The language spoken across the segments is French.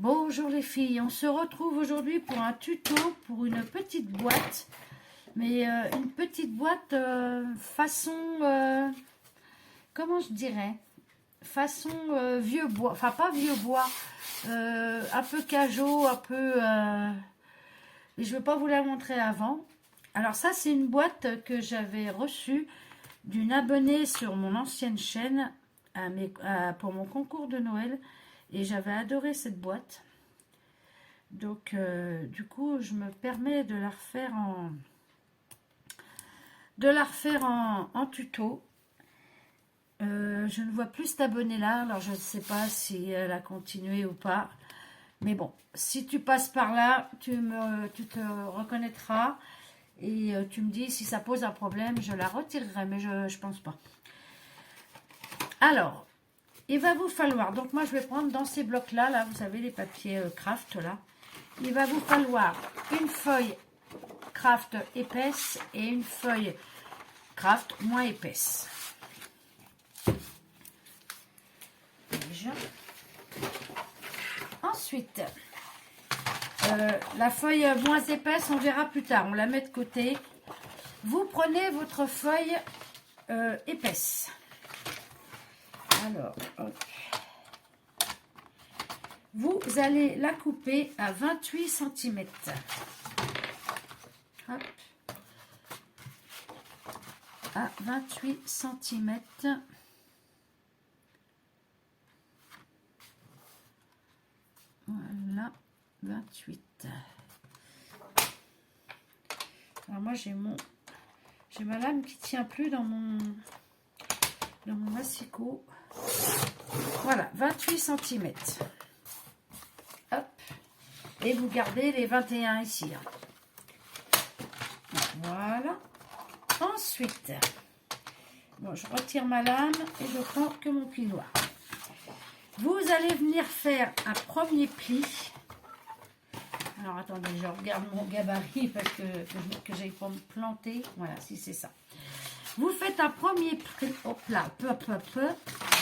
Bonjour les filles, on se retrouve aujourd'hui pour un tuto pour une petite boîte, mais une petite boîte façon, comment je dirais, façon vieux bois, enfin pas vieux bois, un peu cajot, un peu, mais je ne vais pas vous la montrer avant. Alors ça c'est une boîte que j'avais reçue d'une abonnée sur mon ancienne chaîne pour mon concours de Noël. Et j'avais adoré cette boîte. Donc, du coup, je me permets de la refaire en tuto. Je ne vois plus cette abonnée-là. Alors, je ne sais pas si elle a continué ou pas. Mais bon, si tu passes par là, tu te reconnaîtras. Et tu me dis si ça pose un problème, je la retirerai. Mais je ne pense pas. Alors, il va vous falloir, donc moi je vais prendre dans ces blocs-là, là, vous savez, les papiers craft, là. Il va vous falloir une feuille craft épaisse et une feuille craft moins épaisse. Déjà. Ensuite, la feuille moins épaisse, on verra plus tard, on la met de côté. Vous prenez votre feuille épaisse. Alors, hop. Vous allez la couper à 28 cm. Hop. À 28 cm. Voilà, 28. Alors moi j'ai ma lame qui tient plus dans mon massicot. Voilà, 28 cm. Hop. Et vous gardez les 21 ici. Voilà. Ensuite, bon, je retire ma lame et je prends que mon pli noir. Vous allez venir faire un premier pli. Alors, attendez, je regarde mon gabarit parce que j'aille pas me planter. Voilà, si c'est ça. Vous faites un premier pli. Hop là, peu.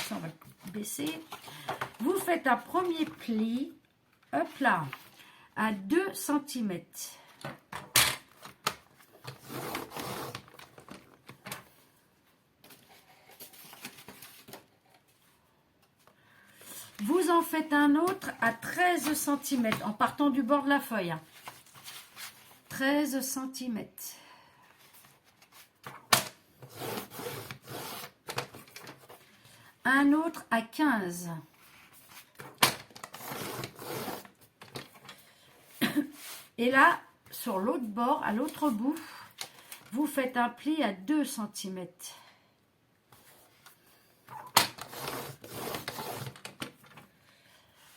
Ça, on va le baisser. Vous faites un premier pli. Hop là, à 2 cm. Vous en faites un autre à 13 cm, en partant du bord de la feuille. 13 cm. Un autre à 15. Et là, sur l'autre bord, à l'autre bout, vous faites un pli à 2 cm.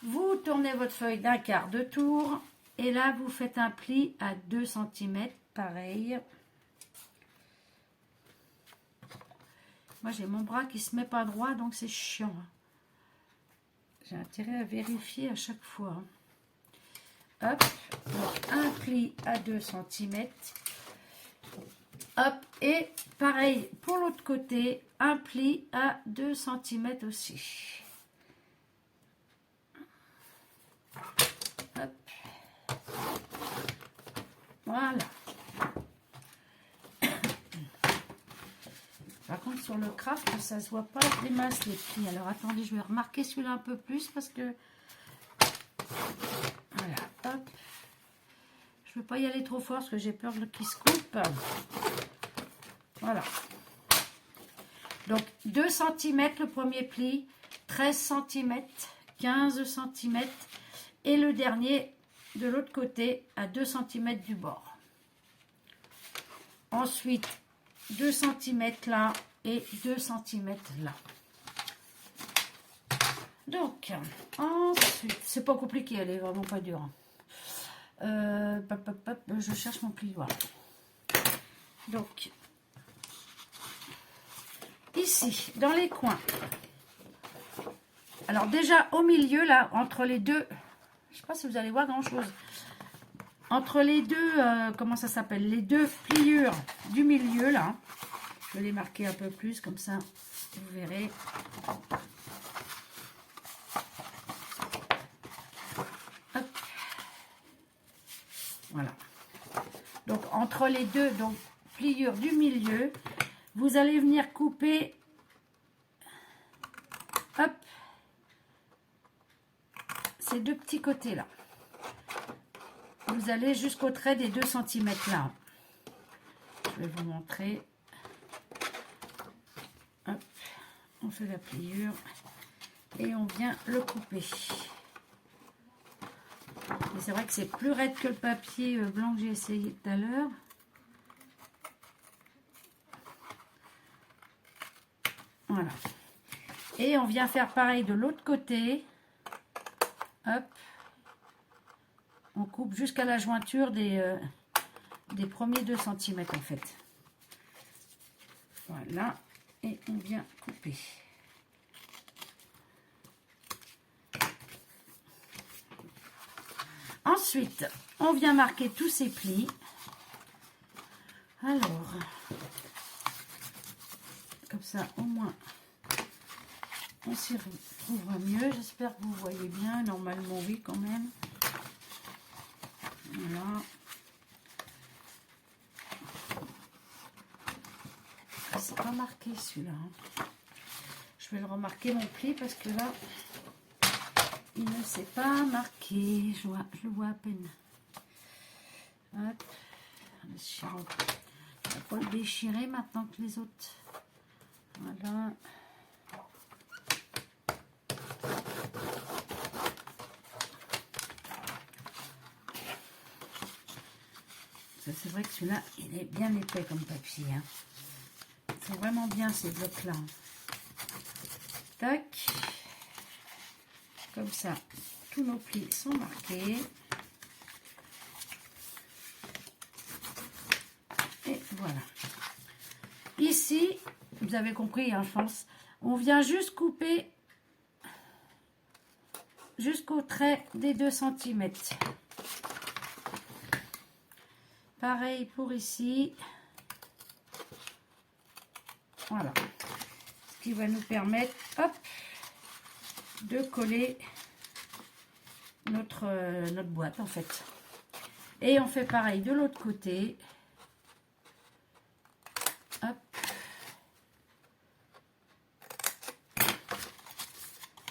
Vous tournez votre feuille d'un quart de tour. Et là, vous faites un pli à 2 cm, pareil. Moi, j'ai mon bras qui ne se met pas droit, donc c'est chiant. J'ai intérêt à vérifier à chaque fois. Hop, donc un pli à 2 cm. Hop, et pareil pour l'autre côté, un pli à 2 cm aussi. Hop. Voilà. Par contre, sur le craft, ça se voit pas des masses les plis. Alors, attendez, je vais remarquer celui-là un peu plus parce que... Voilà, hop. Je ne veux pas y aller trop fort parce que j'ai peur qu'il se coupe. Voilà. Donc, 2 cm le premier pli, 13 cm, 15 cm et le dernier de l'autre côté à 2 cm du bord. Ensuite, 2 cm là et 2 cm là. Donc, ensuite, c'est pas compliqué, elle est vraiment pas dure. Je cherche mon plioir. Donc, ici, dans les coins. Alors déjà, au milieu, là, entre les deux, je sais pas si vous allez voir grand-chose. Entre les deux, comment ça s'appelle? Les deux pliures du milieu, là. Je vais les marquer un peu plus, comme ça, vous verrez. Voilà. Donc, entre les deux, donc, pliures du milieu, vous allez venir couper, hop, ces deux petits côtés-là. Vous allez jusqu'au trait des 2 cm là. Je vais vous montrer. Hop, on fait la pliure et on vient le couper. Et c'est vrai que c'est plus raide que le papier blanc que j'ai essayé tout à l'heure. Voilà. Et on vient faire pareil de l'autre côté. Hop. On coupe jusqu'à la jointure des premiers 2 cm en fait. Voilà. Et on vient couper. Ensuite, on vient marquer tous ces plis. Alors, comme ça, au moins, on s'y retrouvera mieux. J'espère que vous voyez bien. Normalement, oui, quand même. Voilà. Ah, c'est pas marqué celui-là. Je vais le remarquer mon pli parce que là, il ne s'est pas marqué. Je le vois à peine. Hop. Je ne vais pas le déchirer maintenant que les autres. Voilà. C'est vrai que celui-là, il est bien épais comme papier. Hein. C'est vraiment bien ces blocs-là. Tac. Comme ça, tous nos plis sont marqués. Et voilà. Ici, vous avez compris, hein, je pense, on vient juste couper jusqu'au trait des 2 cm. Pareil pour ici. Voilà. Ce qui va nous permettre, hop, de coller notre boîte en fait. Et on fait pareil de l'autre côté. Hop.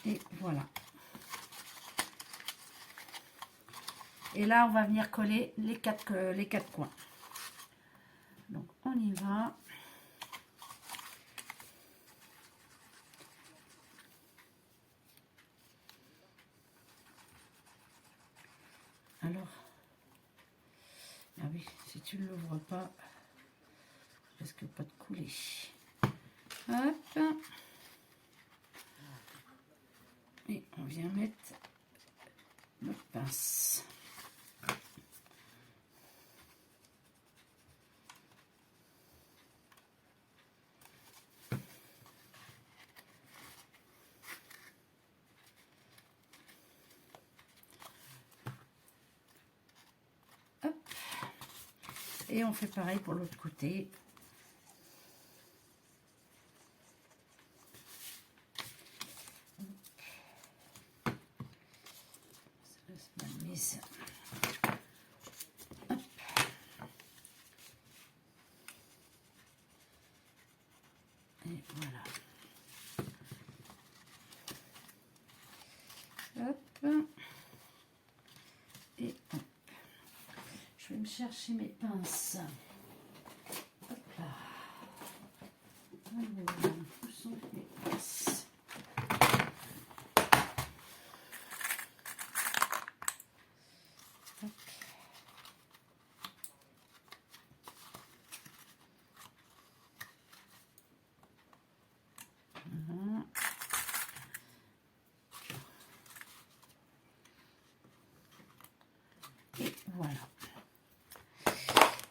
Et voilà. Et là, on va venir coller les quatre coins. Donc, on y va. Alors, ah oui, si tu ne l'ouvres pas, il risque pas de couler. Hop. Et on vient mettre notre pince. Hop. Et on fait pareil pour l'autre côté. Hop. Et voilà. Hop. Et hop. Je vais me chercher mes pinces. Hop là. Alors, où sont mes pinces? Hop. Voilà. Et voilà.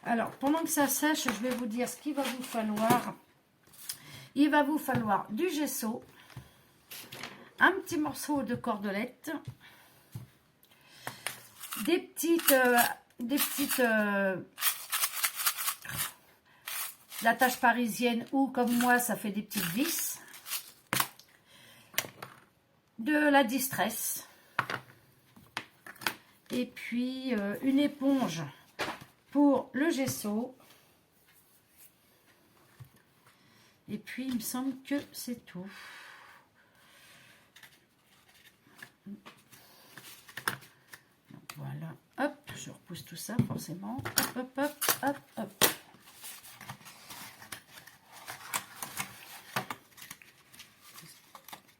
Alors, pendant que ça sèche, je vais vous dire ce qu'il va vous falloir. Il va vous falloir du gesso, un petit morceau de cordelette, des petites l'attache parisienne ou comme moi, ça fait des petites vis, de la distress et puis une éponge pour le gesso. Et puis, il me semble que c'est tout. Donc, voilà. Hop, je repousse tout ça, forcément. Hop, hop, hop, hop, hop.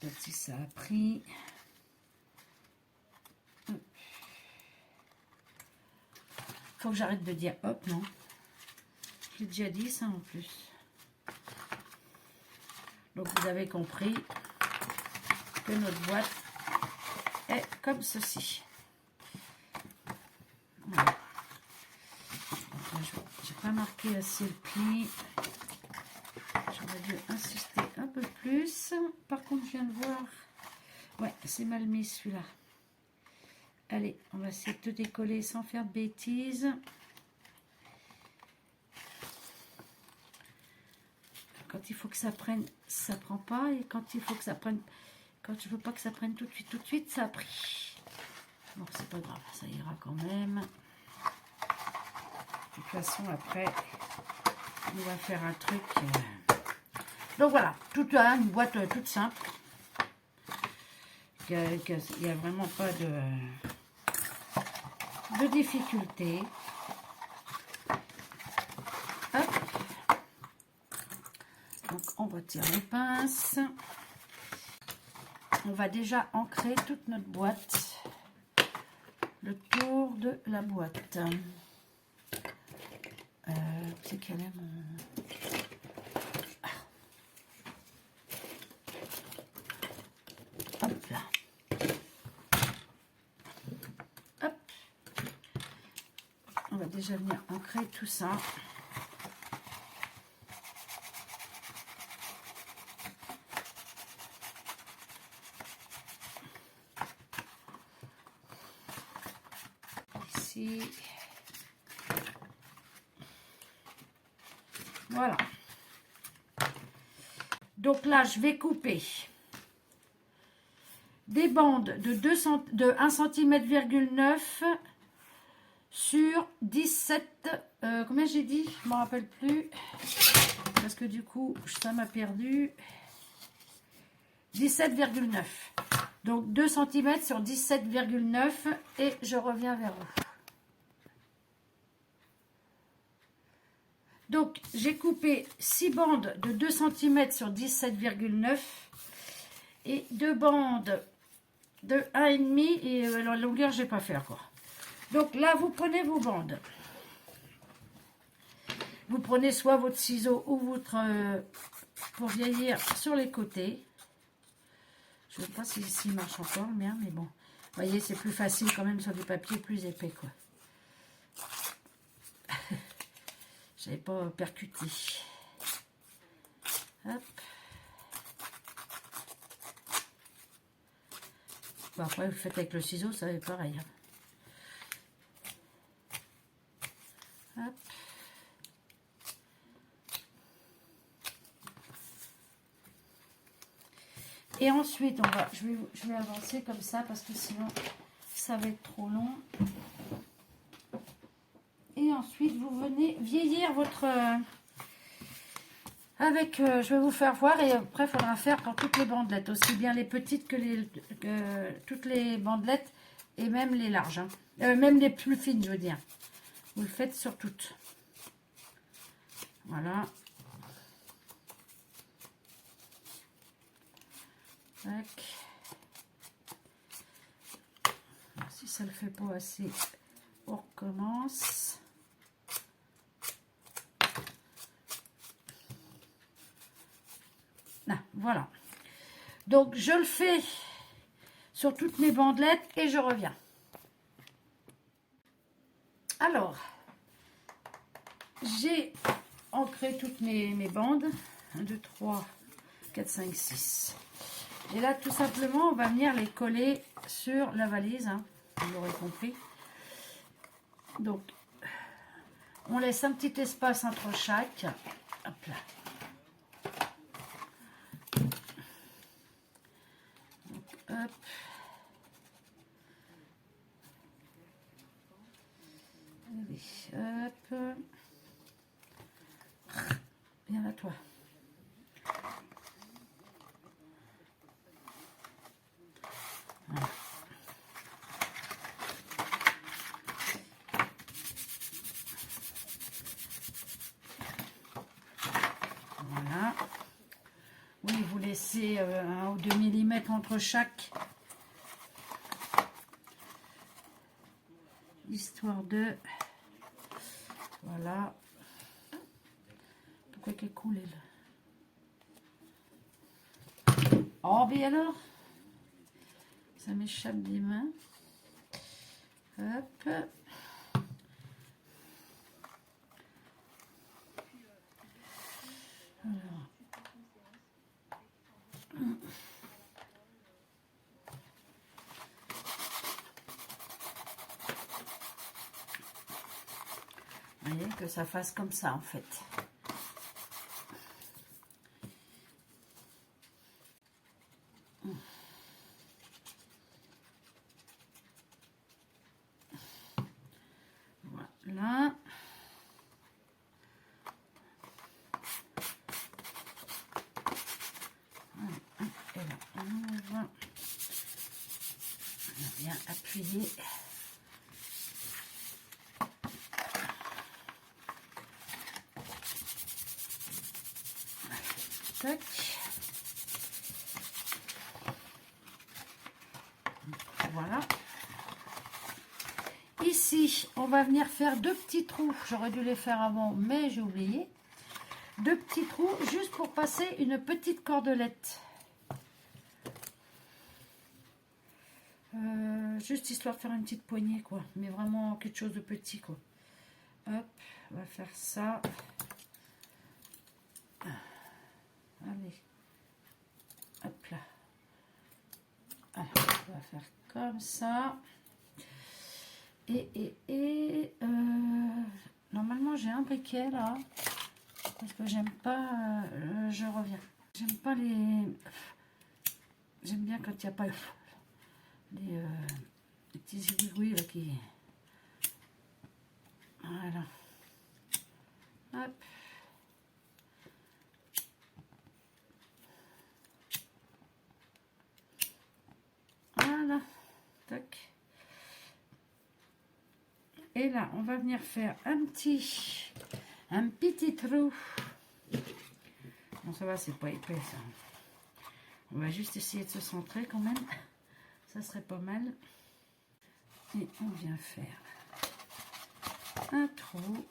Peut-être si ça a pris. Faut que j'arrête de dire hop, non. J'ai déjà dit ça en plus. Donc vous avez compris que notre boîte est comme ceci. Voilà. J'ai pas marqué assez le pli. J'aurais dû insister un peu plus. Par contre, je viens de voir. Ouais, c'est mal mis celui-là. Allez, on va essayer de décoller sans faire de bêtises. Quand il faut que ça prenne, ça prend pas. Et quand il faut que ça prenne, quand je veux pas que ça prenne tout de suite, ça a pris. Bon, c'est pas grave, ça ira quand même. De toute façon, après, on va faire un truc. Donc voilà, une boîte toute simple. Il n'y a vraiment pas de difficulté. Hop. Donc on retire les pinces. On va déjà ancrer toute notre boîte. Le tour de la boîte. C'est quel est mon... Hop là. Hop. On va déjà venir ancrer tout ça. Ici. Voilà. Donc là, je vais couper des bandes de 1 cm,9 sur 17, combien j'ai dit? Je ne me rappelle plus, parce que du coup, ça m'a perdu. 17,9. Donc 2 cm sur 17,9 et je reviens vers vous. Donc, j'ai coupé 6 bandes de 2 cm sur 17,9 et 2 bandes de 1,5 et la longueur, je n'ai pas fait encore. Donc là, vous prenez vos bandes. Vous prenez soit votre ciseau ou votre... pour vieillir sur les côtés. Je ne sais pas s'il marche encore le mien, mais bon. Vous voyez, c'est plus facile quand même sur du papier plus épais, quoi. J'avais pas percuté. Hop. Bon, après, vous faites avec le ciseau, ça va être pareil. Hop. Et ensuite, je vais avancer comme ça parce que sinon, ça va être trop long. Et ensuite, vous venez vieillir votre... je vais vous faire voir et après, il faudra faire pour toutes les bandelettes, aussi bien les petites que toutes les bandelettes et même les larges. Hein. Même les plus fines, je veux dire. Vous le faites sur toutes. Voilà. Tac. Si ça ne le fait pas assez, on recommence. Là, voilà. Donc, je le fais sur toutes mes bandelettes et je reviens. Alors, j'ai ancré toutes mes bandes. 1, 2, 3, 4, 5, 6. Et là, tout simplement, on va venir les coller sur la valise. Hein, vous l'aurez compris. Donc, on laisse un petit espace entre chaque. Hop là. Donc, hop. Allez, hop. Viens à toi. Voilà. Voilà. Oui, vous laissez 1 ou 2 millimètres entre chaque. Histoire de... Voilà. Pourquoi qu'elle coule, elle? Oh, mais alors? Ça m'échappe des mains. Hop. Alors. Vous voyez que ça fasse comme ça en fait. Voilà. Et là, on va bien appuyer. Tac. Voilà. Ici, on va venir faire 2 petits trous. J'aurais dû les faire avant, mais j'ai oublié. 2 petits trous juste pour passer une petite cordelette. Juste histoire de faire une petite poignée, quoi. Mais vraiment quelque chose de petit, quoi. Hop, on va faire ça. Allez. Hop là. Alors, on va faire comme ça. Normalement, j'ai un briquet, là. Parce que j'aime pas... je reviens. J'aime pas les... J'aime bien quand il n'y a pas les petits aiguilles là qui... Voilà. Hop. Voilà. Tac. Et là, on va venir faire un petit trou. Bon, ça va, c'est pas épais, ça. On va juste essayer de se centrer quand même. Ça serait pas mal. Et on vient faire un trou.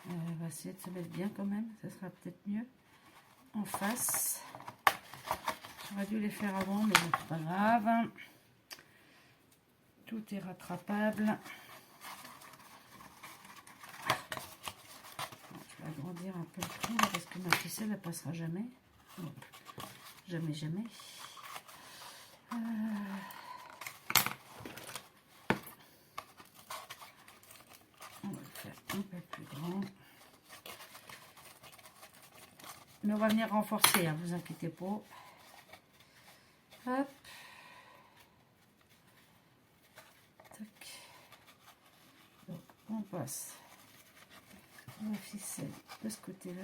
On va essayer de se mettre bien quand même. Ça sera peut-être mieux. En face. J'aurais dû les faire avant, mais bon, c'est pas grave. Tout est rattrapable. Je vais agrandir un peu le trou là, parce que ma ficelle ne passera jamais. Jamais, jamais. On va le faire un peu plus grand. Mais on va venir renforcer, hein, vous inquiétez pas. Hop. Tac. Donc, on passe la ficelle de ce côté-là.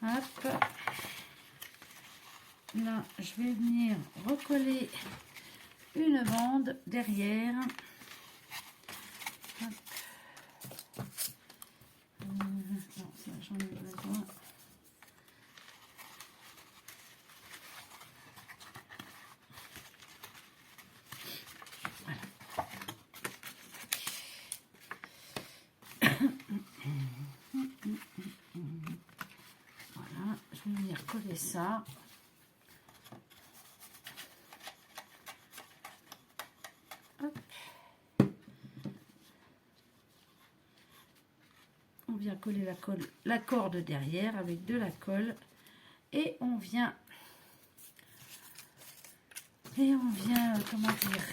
Hop. Là, je vais venir recoller une bande derrière. Hop. Non, ça j'en ai besoin. Voilà, je vais venir coller ça. Hop. On vient coller la corde derrière avec de la colle et on vient comment dire,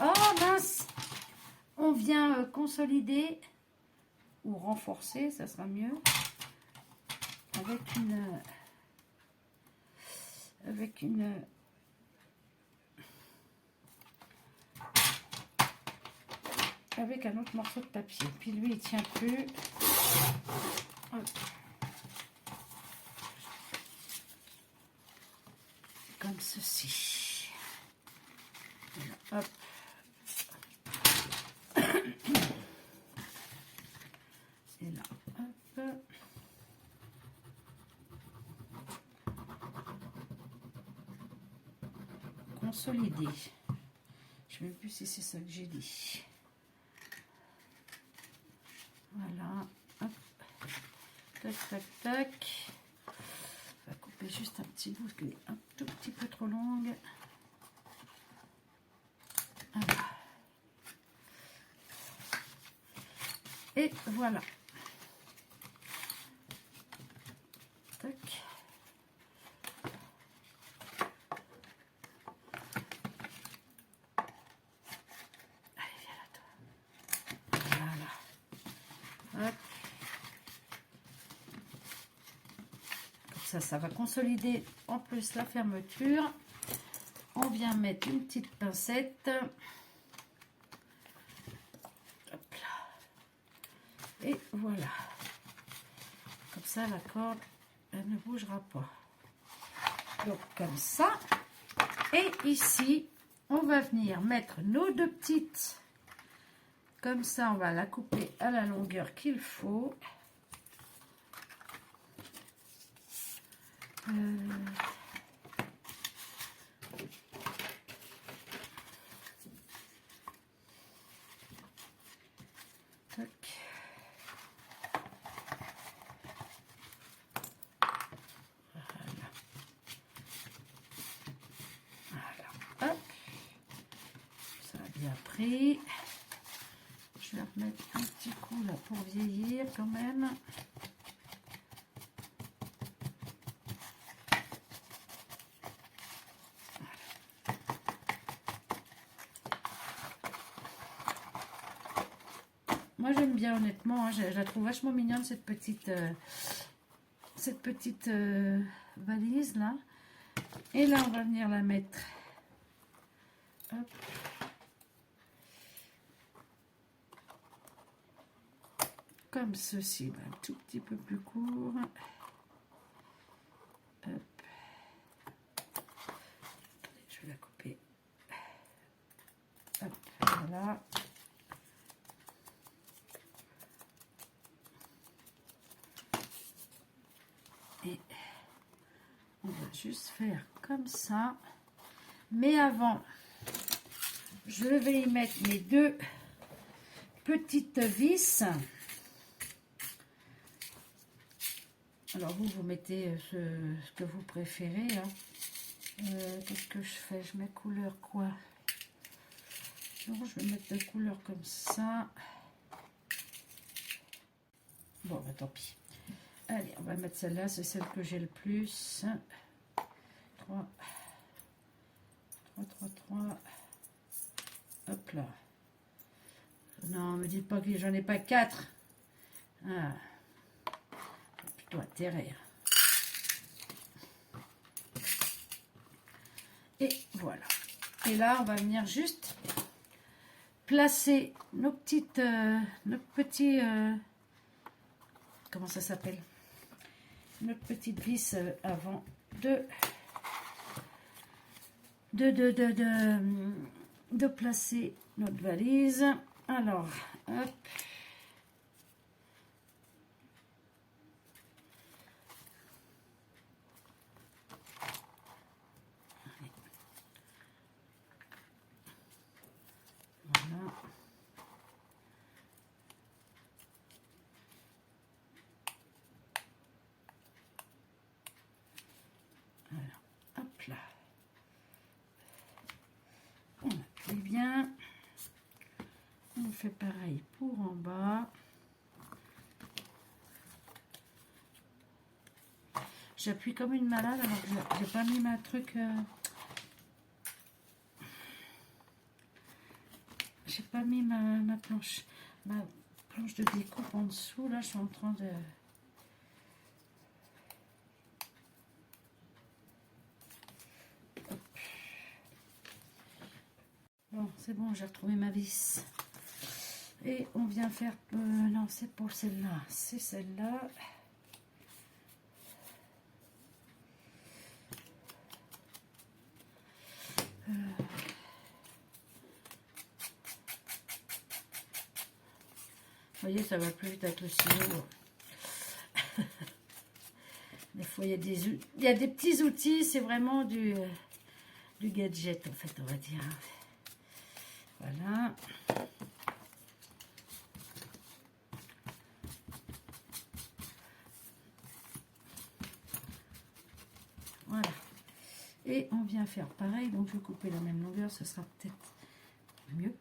oh mince, on vient consolider ou renforcer, ça sera mieux, avec avec une... avec un autre morceau de papier. Puis lui, il tient plus. Hop. Comme ceci. Hop. Et là, hop. Consolider. Je ne sais même plus si c'est ça que j'ai dit. Voilà. Hop. Tac, tac, tac. On va couper juste un petit bout parce qu'elle est un tout petit peu trop longue. Voilà. Et voilà. Tac. Allez, viens là, toi. Voilà. Hop. Comme ça va consolider en plus la fermeture. On vient mettre une petite pincette. Hop là. Et voilà. Comme ça, la corde, elle ne bougera pas. Donc, comme ça. Et ici, on va venir mettre nos deux petites. Comme ça, on va la couper à la longueur qu'il faut. Tac. Voilà. Hop. Ça a bien pris. Je vais remettre un petit coup là pour vieillir quand même. Moi j'aime bien honnêtement, hein, je la trouve vachement mignonne cette petite valise là. Et là on va venir la mettre. Hop. Comme ceci, un tout petit peu plus court. Hop. Je vais la couper. Hop, voilà. Et on va juste faire comme ça. Mais avant, je vais y mettre mes deux petites vis. Alors vous mettez ce que vous préférez. Hein. Qu'est-ce que je fais? Je mets couleur quoi? Non, je vais mettre de couleur comme ça. Bon, bah, tant pis. Allez, on va mettre celle-là, c'est celle que j'ai le plus. 3, 3, 3, 3. Hop là. Non, me dites pas que j'en ai pas 4. Ah. Plutôt intérêt. Et voilà. Et là, on va venir juste placer nos petites, notre petit, comment ça s'appelle? Notre petite vis avant de placer notre valise. Alors, hop. Voilà. Voilà. Hop là. On appuie bien. On fait pareil pour en bas. J'appuie comme une malade alors que j'ai pas mis ma truc. J'ai pas mis ma planche de découpe en dessous. Là, je suis en train de. c'est bon, j'ai retrouvé ma vis. Et on vient faire... non, c'est pour celle-là. C'est celle-là. Vous voyez, ça va plus vite avec le stylo. Des fois, il y a des petits outils. C'est vraiment du gadget, en fait, on va dire. Voilà. Voilà. Et on vient faire pareil. Donc, je vais couper la même longueur. Ce sera peut-être mieux.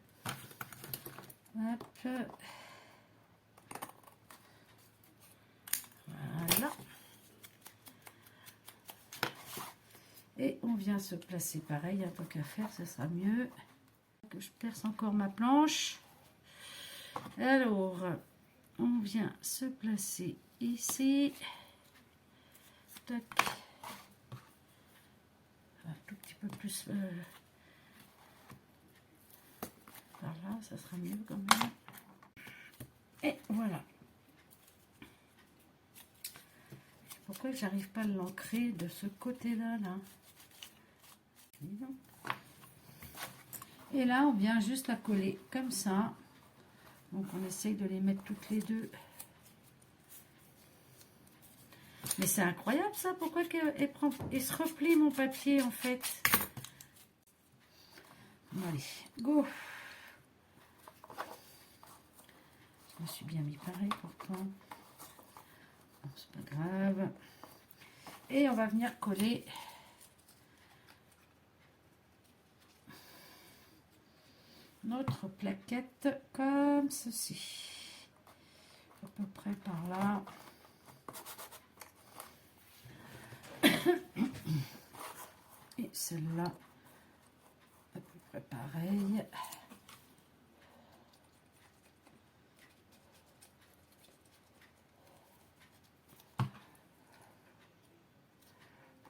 Hop. Voilà. Et on vient se placer pareil. Tant qu'à faire, ce sera mieux. Que je perce encore ma planche. Alors, on vient se placer ici. Tac. Un tout petit peu plus par là, ça sera mieux quand même. Et voilà. Pourquoi j'arrive pas à l'ancrer de ce côté-là, là? Et là, on vient juste la coller comme ça. Donc, on essaye de les mettre toutes les deux. Mais c'est incroyable, ça. Pourquoi il se replie, mon papier, en fait? Bon, allez, go. Je me suis bien mis pareil, pourtant. Bon, c'est pas grave. Et on va venir coller... notre plaquette comme ceci, à peu près par là. Et celle-là, à peu près pareil.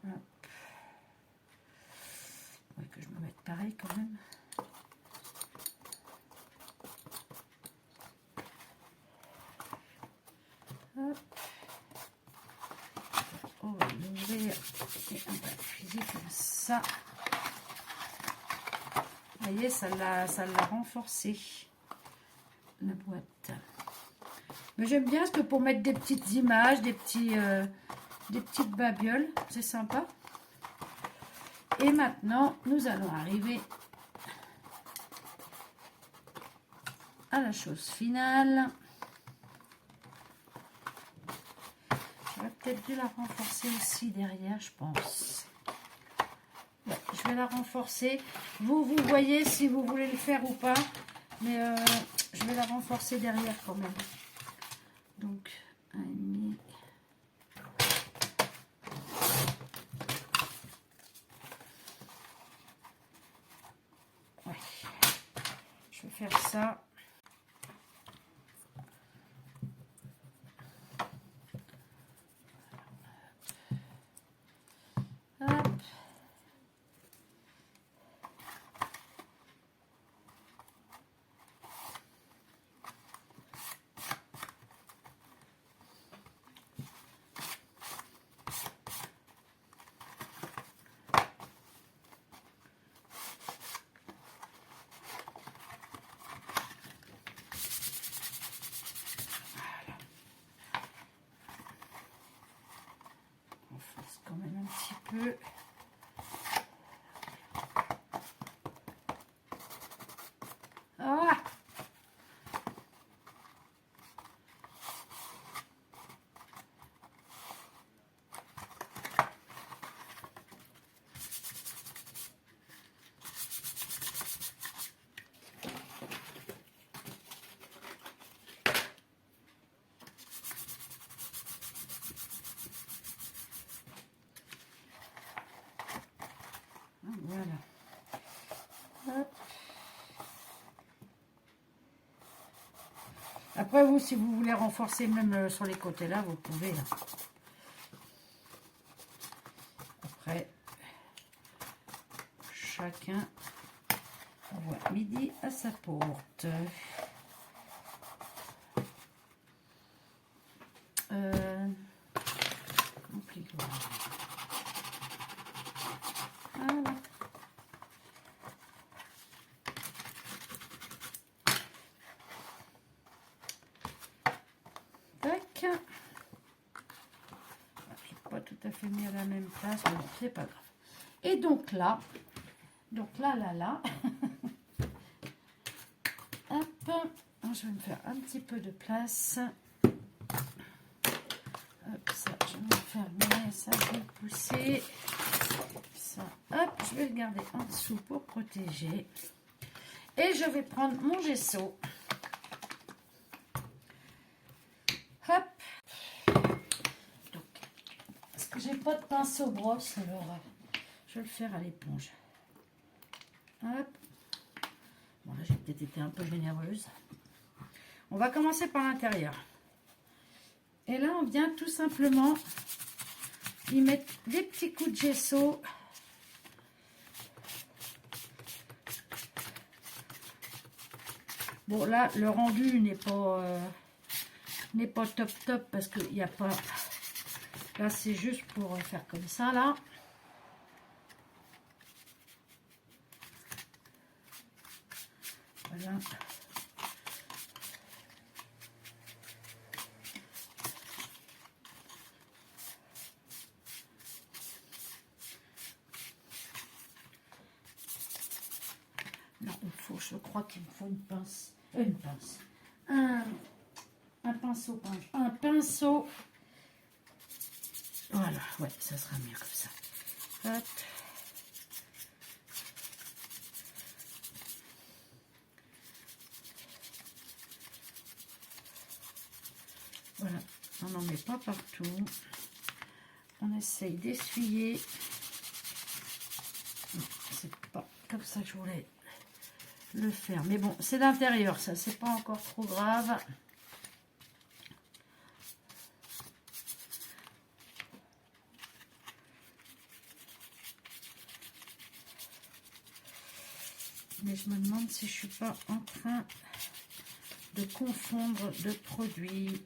Hop. Ouais, que je me mette pareil quand même. Hop. On va l'ouvrir et on va appuyer comme ça. Vous voyez, ça l'a renforcé, la boîte. Mais j'aime bien parce que pour mettre des petites images, des petites babioles, c'est sympa. Et maintenant, nous allons arriver à la chose finale. J'aurais peut-être dû la renforcer aussi derrière, je pense. Ouais, je vais la renforcer. Vous voyez si vous voulez le faire ou pas. Mais je vais la renforcer derrière quand même. Donc, 1,5. Ouais. Je vais faire ça. Hop. On force quand même un petit peu. Ah! Voilà. Hop. Après, vous, si vous voulez renforcer même sur les côtés là, vous pouvez là. Après, chacun envoie midi à sa porte. Compliqué. Voilà. Tac. Je n'ai pas tout à fait mis à la même place, mais bon, c'est pas grave. Et donc là, hop, je vais me faire un petit peu de place. Hop, ça, je vais me fermer, ça, je vais le pousser. Ça, hop, je vais le garder en dessous pour protéger. Et je vais prendre mon gesso. Hop. Donc, parce que j'ai pas de pinceau brosse, alors je vais le faire à l'éponge. Hop. Bon, là, j'ai peut-être été un peu généreuse. On va commencer par l'intérieur. Et là, on vient tout simplement y mettre des petits coups de gesso. Bon, là, le rendu n'est pas top parce qu'il n'y a pas... Là, c'est juste pour faire comme ça, là. Voilà. Non, je crois qu'il me faut une pince. Un pinceau. Voilà, ouais, ça sera mieux comme ça. Hop. Voilà, on n'en met pas partout. On essaye d'essuyer. C'est pas comme ça que je voulais le faire. Mais bon, c'est l'intérieur, ça, c'est pas encore trop grave. Mais je me demande si je suis pas en train de confondre de produits.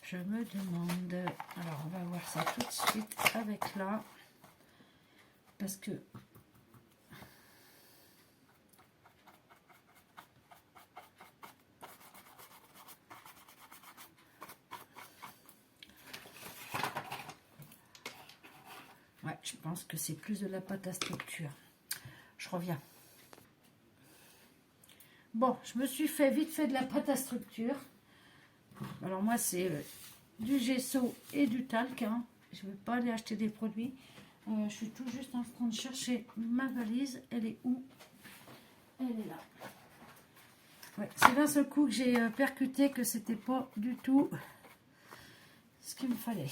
Je me demande. Alors, on va voir ça tout de suite avec là. Parce que... Ouais, je pense que c'est plus de la pâte à structure. Je reviens. Bon, je me suis vite fait de la pâte à structure. Alors moi, c'est du gesso et du talc. Hein. Je ne vais pas aller acheter des produits. Je suis tout juste en train de chercher ma valise. Elle est où? Elle est là. Ouais, c'est d'un seul coup que j'ai percuté que c'était pas du tout ce qu'il me fallait.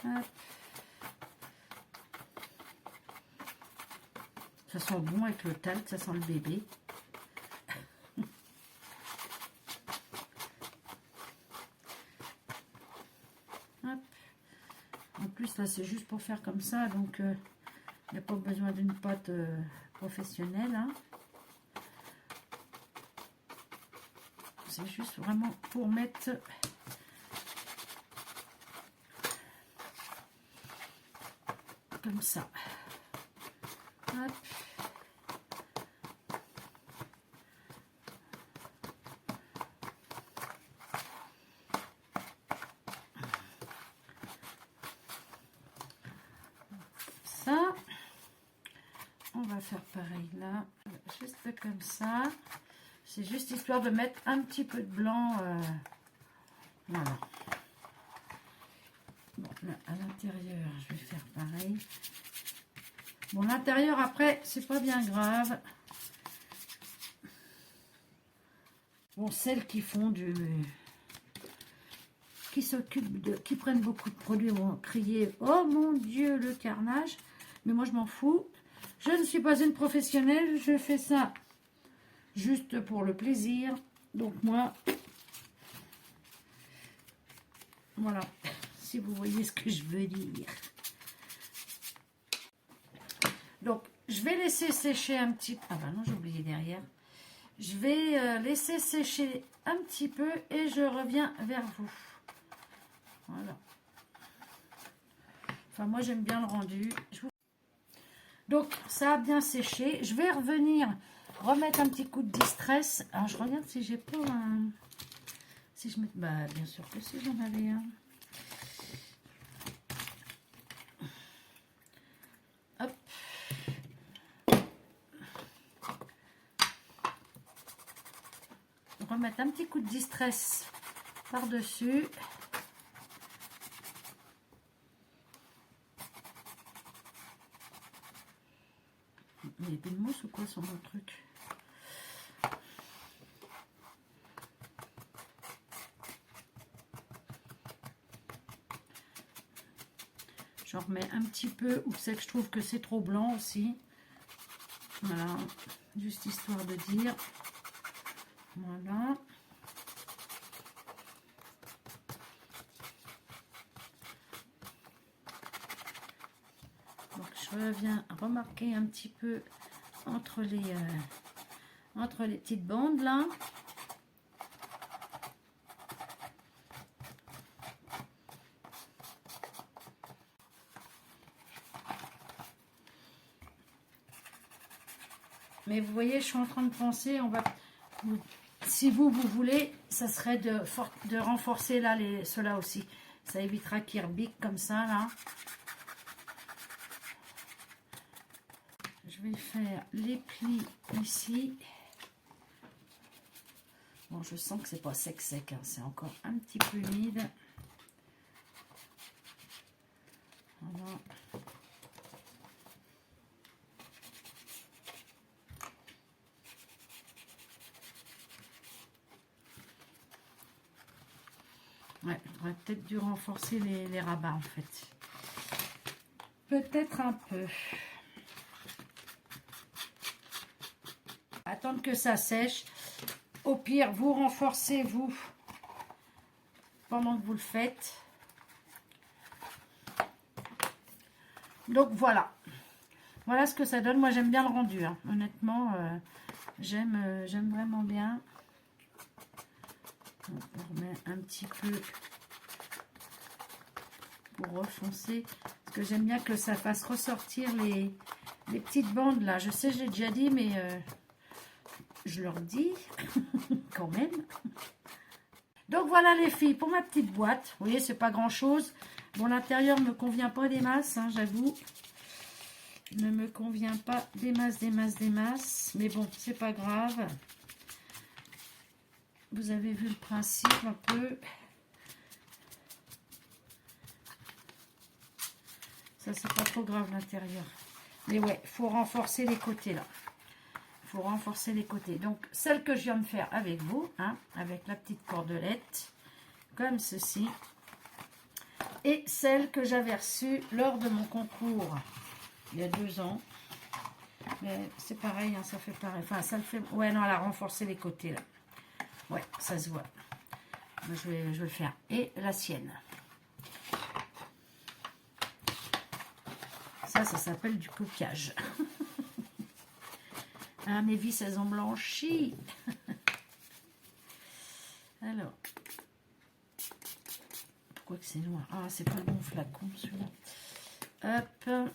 Hop. Ça sent bon avec le talc, ça sent le bébé. Hop. En plus, là, c'est juste pour faire comme ça, donc il n'y a pas besoin d'une pâte professionnelle. Hein. C'est juste vraiment pour mettre... comme ça. Hop. Ça, on va faire pareil là, juste comme ça. C'est juste histoire de mettre un petit peu de blanc. Voilà. Bon, là, à l'intérieur, je vais faire pareil. Bon, l'intérieur, après, c'est pas bien grave. Bon, celles qui font du... qui s'occupent de... qui prennent beaucoup de produits vont crier « Oh mon Dieu, le carnage !» Mais moi, je m'en fous. Je ne suis pas une professionnelle, je fais ça juste pour le plaisir. Donc moi, voilà, si vous voyez ce que je veux dire. Donc, je vais laisser sécher un petit peu. Ah bah non, j'ai oublié derrière. Je vais laisser sécher un petit peu et je reviens vers vous. Voilà. Enfin, moi, j'aime bien le rendu. Donc, ça a bien séché. Je vais revenir remettre un petit coup de distress. Alors, je regarde si j'ai pas un... Si je mets... Bah, bien sûr que si, j'en avais un. Hop. Remettre un petit coup de distress par-dessus. Il y a plus de mousse ou quoi sur mon truc? J'en remets un petit peu où c'est que je trouve que c'est trop blanc aussi. Voilà, juste histoire de dire. Voilà. Donc je reviens remarquer un petit peu entre les petites bandes là. Mais vous voyez, je suis en train de penser, on va, si vous voulez, ça serait de renforcer là ceux-là aussi. Ça évitera qu'ils rebiquent comme ça là. Je vais faire les plis ici. Bon, je sens que c'est pas sec, hein, c'est encore un petit peu humide. Voilà. Ouais, j'aurais peut-être dû renforcer les rabats en fait. Peut-être un peu. Attendre que ça sèche. Au pire, vous renforcez vous pendant que vous le faites. Donc voilà. Voilà ce que ça donne. Moi j'aime bien le rendu. Hein. Honnêtement, j'aime vraiment bien. Donc, on remet un petit peu pour refoncer. Parce que j'aime bien que ça fasse ressortir les petites bandes là. Je sais, je l'ai déjà dit, mais je leur dis quand même. Donc voilà les filles, pour ma petite boîte. Vous voyez, c'est pas grand chose. Bon, l'intérieur ne me convient pas des masses, hein, j'avoue. Ne me convient pas des masses. Mais bon, c'est pas grave. Vous avez vu le principe un peu. Ça, c'est pas trop grave l'intérieur. Mais ouais, il faut renforcer les côtés là. Il faut renforcer les côtés. Donc, celle que je viens de faire avec vous, hein, avec la petite cordelette, comme ceci. Et celle que j'avais reçue lors de mon concours il y a 2 ans. Mais c'est pareil, hein, ça fait pareil. Enfin, ça le fait. Ouais, non, elle a renforcé les côtés là. Ouais, ça se voit. Je vais le faire. Et la sienne. Ça s'appelle du copiage. Ah, mes vis, elles ont blanchi. Alors. Pourquoi que c'est noir? Ah, c'est pas le bon flacon, celui-là. Hop.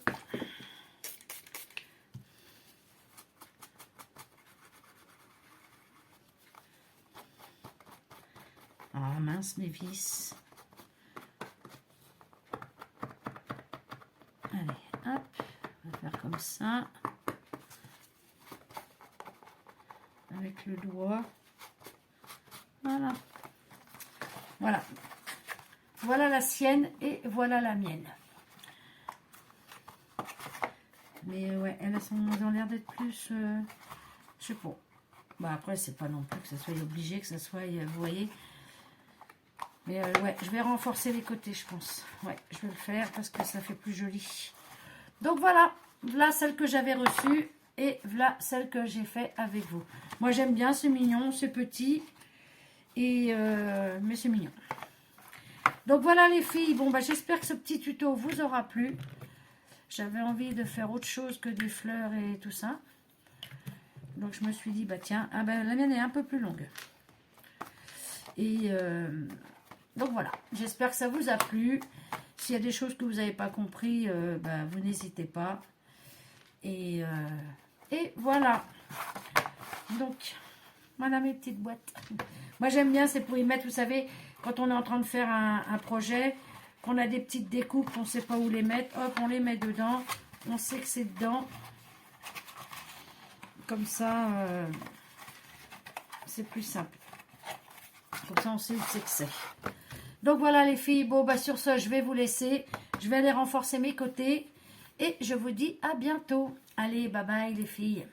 Ah, mince, mes vis. Allez, hop. On va faire comme ça. Avec le doigt. Voilà. Voilà. Voilà la sienne et voilà la mienne. Mais ouais, elles ont l'air d'être plus... je sais pas. Bah après, c'est pas non plus que ça soit obligé, que ça soit... vous voyez. Mais ouais, je vais renforcer les côtés, je pense. Ouais, je vais le faire parce que ça fait plus joli. Donc voilà. Voilà celle que j'avais reçue et voilà celle que j'ai fait avec vous. Moi, j'aime bien, c'est mignon, c'est petit. Et mais c'est mignon. Donc voilà les filles, bon bah j'espère que ce petit tuto vous aura plu. J'avais envie de faire autre chose que des fleurs et tout ça. Donc je me suis dit bah tiens, ah bah, la mienne est un peu plus longue. Et donc voilà, j'espère que ça vous a plu. S'il y a des choses que vous n'avez pas compris, bah, vous n'hésitez pas. Et voilà. Donc voilà mes petites boîtes. Moi j'aime bien, c'est pour y mettre, vous savez, quand on est en train de faire un projet, qu'on a des petites découpes, on ne sait pas où les mettre, hop, on les met dedans, on sait que c'est dedans. Comme ça, c'est plus simple. Comme ça, on sait où c'est que c'est. Donc voilà les filles, bon bah sur ce, je vais vous laisser. Je vais aller renforcer mes côtés. Et je vous dis à bientôt. Allez, bye bye les filles.